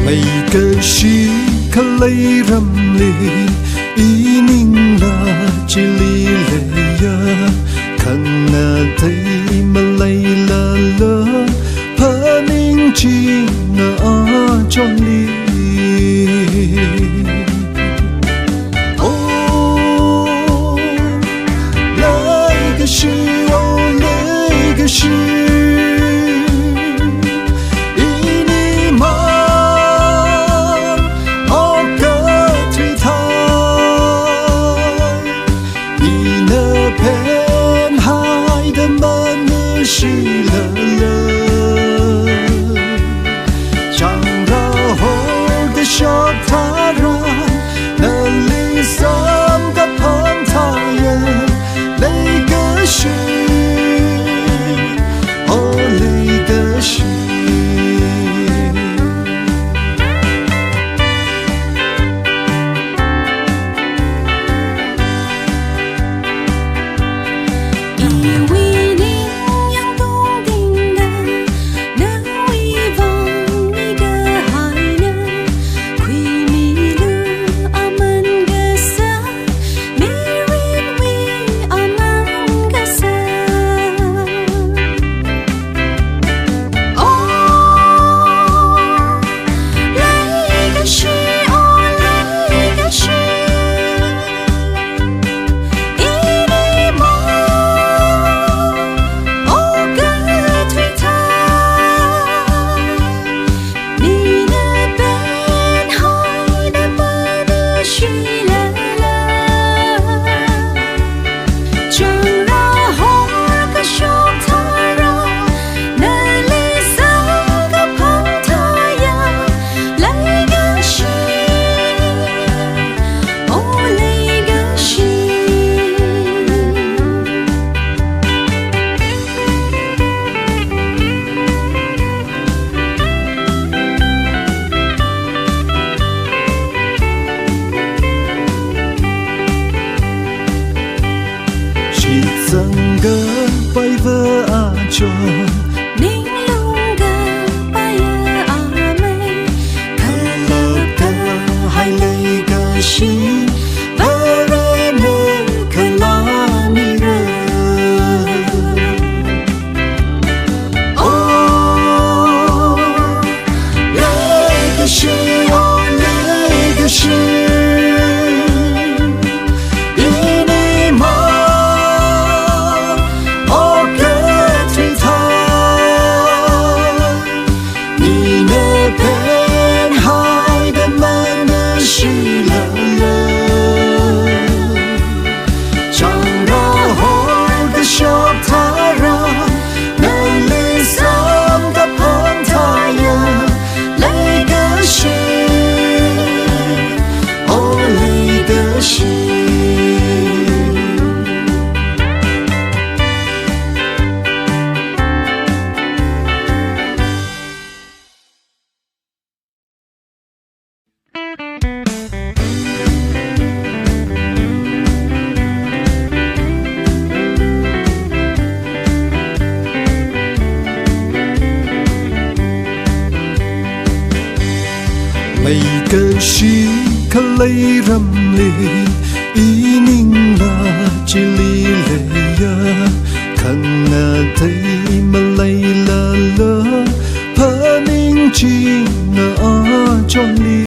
每个時刻你任你已凝了幾哩淚呀，看那對嗎累了怕寧靜啊壯麗。哦，來個是哦，來個是。Giấc ngỡ bay vỡ à cho ninh lung gơ bay à mây thơ lơ cơ hai lấy cơ shi vỡ rê nơ cơ la mi rơ. Oh, lấy cơ shi oh lấy cơ shi. Mấy cái時刻你任你已凝了幾哩淚呀，看那對嗎累了怕寧靜啊壯麗。